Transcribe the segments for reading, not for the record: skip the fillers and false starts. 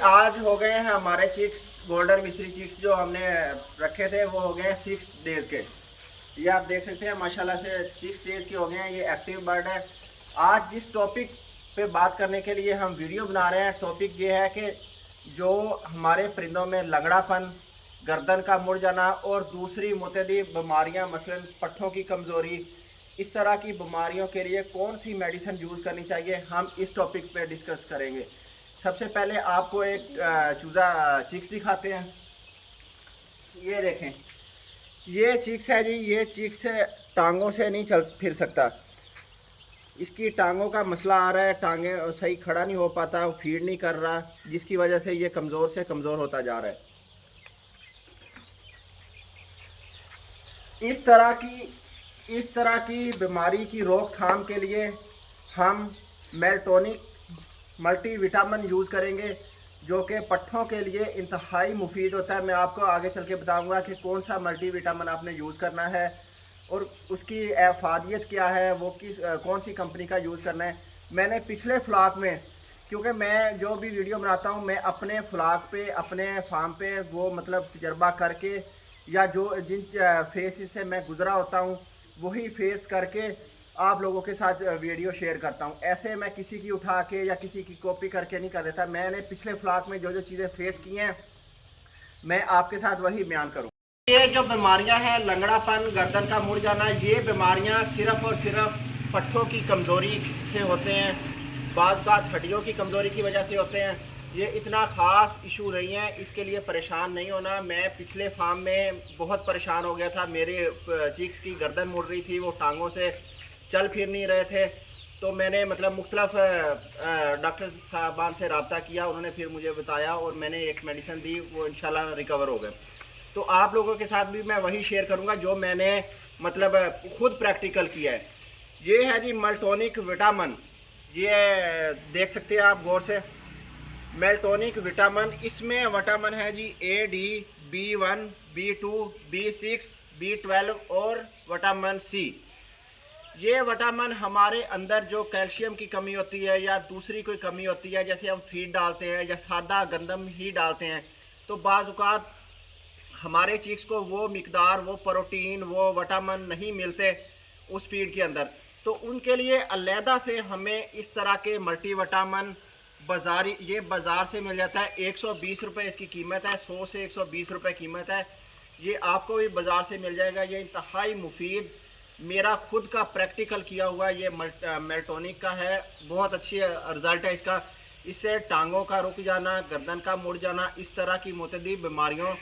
आज हो गए हैं हमारे चिक्स गोल्डन मिस्री चिक्स जो हमने रखे थे वो हो गए हैं 6 डेज़ के। ये आप देख सकते हैं माशाल्लाह से 6 डेज़ के हो गए हैं। ये एक्टिव बर्ड है। आज जिस टॉपिक पे बात करने के लिए हम वीडियो बना रहे हैं, टॉपिक ये है कि जो हमारे परिंदों में लंगड़ापन, गर्दन का मुड़ जाना और दूसरी मुतअद्दी बीमारियां मसलन पट्ठों की कमज़ोरी, इस तरह की बीमारियों के लिए कौन सी मेडिसिन यूज़ करनी चाहिए, हम इस टॉपिक पे डिस्कस करेंगे। सबसे पहले आपको एक चूज़ा चिक्स दिखाते हैं। ये देखें, ये चिक्स है जी। ये चिक्स टांगों से नहीं चल फिर सकता। इसकी टांगों का मसला आ रहा है, टांगे सही खड़ा नहीं हो पाता, फीड नहीं कर रहा, जिसकी वजह से ये कमज़ोर से कमज़ोर होता जा रहा है। इस तरह की बीमारी की रोकथाम के लिए हम मेल्टोनिक मल्टीविटामिन यूज़ करेंगे, जो कि पट्ठों के लिए इंतहाई मुफीद होता है। मैं आपको आगे चल के बताऊँगा कि कौन सा मल्टीविटामिन आपने यूज़ करना है और उसकी अफादियत क्या है, वो कौन सी कंपनी का यूज़ करना है। मैंने पिछले फ्लॉग में, क्योंकि मैं जो भी वीडियो बनाता हूँ मैं अपने फ्लॉग पे, अपने फार्म पे वो मतलब तजर्बा करके या जो जिन फेसेस से मैं गुज़रा होता हूँ वही फेस करके आप लोगों के साथ वीडियो शेयर करता हूँ। ऐसे मैं किसी की उठा के या किसी की कॉपी करके नहीं कर देता। मैंने पिछले फ्लॉग में जो जो चीज़ें फेस की हैं मैं आपके साथ वही बयान करूँ। ये जो बीमारियां हैं, लंगड़ापन, गर्दन का मुड़ जाना, ये बीमारियां सिर्फ़ और सिर्फ पट्ठों की कमज़ोरी से होते हैं, बाज़ बात हड्डियों की कमज़ोरी की वजह से होते हैं। ये इतना ख़ास इशू नहीं है, इसके लिए परेशान नहीं होना। मैं पिछले फार्म में बहुत परेशान हो गया था। मेरे चिक्स की गर्दन मुड़ रही थी, वो टांगों से चल फिर नहीं रहे थे। तो मैंने मतलब मुख्तलिफ डॉक्टर साहबान से रब्ता किया, उन्होंने फिर मुझे बताया और मैंने एक मेडिसिन दी, वो इंशाल्लाह रिकवर हो गए। तो आप लोगों के साथ भी मैं वही शेयर करूंगा जो मैंने मतलब खुद प्रैक्टिकल किया है। ये है जी मेल्टोनिक विटामिन। ये देख सकते हैं आप गौर से, मेल्टोनिक विटामिन। इसमें विटामिन है जी A, D, B1, B2, B6, B12 और विटामिन C। ये विटामिन हमारे अंदर जो कैल्शियम की कमी होती है या दूसरी कोई कमी होती है, जैसे हम फीड डालते हैं या सादा गंदम ही डालते हैं, तो बाज़ औक़ात हमारे चिक्स को वो मिकदार, वो प्रोटीन, वो विटामिन नहीं मिलते उस फीड के अंदर। तो उनके लिए अलहदा से हमें इस तरह के मल्टीविटामिन ये बाज़ार से मिल जाता है। 120 रुपये इसकी कीमत है, 100 से 120 रुपये कीमत है। ये आपको भी बाज़ार से मिल जाएगा। ये इंतहाई मुफीद, मेरा खुद का प्रैक्टिकल किया हुआ ये मेल्टोनिक का है। बहुत अच्छी रिज़ल्ट है इसका। इससे टांगों का रुक जाना, गर्दन का मुड़ जाना, इस तरह की मुतअद्दी बीमारियों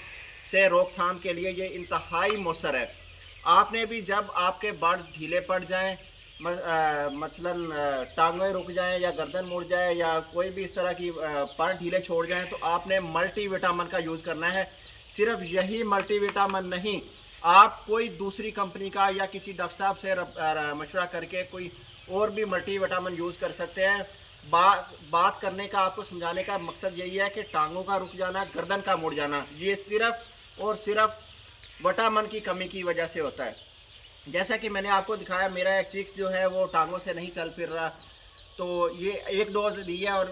से रोकथाम के लिए ये इंतहाई मौसर है। आपने भी जब आपके बर्ड्स ढीले पड़ जाएं, मसलन टांगें रुक जाएं या गर्दन मुड़ जाए या कोई भी इस तरह की पर ढीले छोड़ जाएं, तो आपने मल्टीविटामिन का यूज़ करना है। सिर्फ यही मल्टीविटामिन नहीं, आप कोई दूसरी कंपनी का या किसी डॉक्टर साहब से मशवरा करके कोई और भी मल्टीविटामिन यूज़ कर सकते हैं। बात करने का, आपको समझाने का मकसद यही है कि टांगों का रुक जाना, गर्दन का मुड़ जाना, ये सिर्फ़ और सिर्फ विटामिन की कमी की वजह से होता है। जैसा कि मैंने आपको दिखाया, मेरा एक चिक्स जो है वो टांगों से नहीं चल फिर रहा, तो ये एक डोज़ दी है और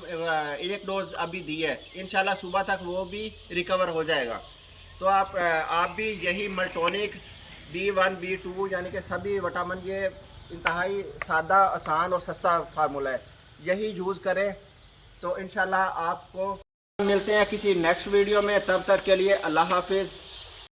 एक डोज़ अभी दी है। इंशाल्लाह सुबह तक वो भी रिकवर हो जाएगा। तो आप भी यही मेल्टोनिक B1, B2 यानी कि सभी विटामिन, ये इंतहाई सादा, आसान और सस्ता फार्मूला है, यही यूज़ करें। तो इंशाल्लाह आपको मिलते हैं किसी नेक्स्ट वीडियो में। तब तक के लिए अल्लाह हाफिज़।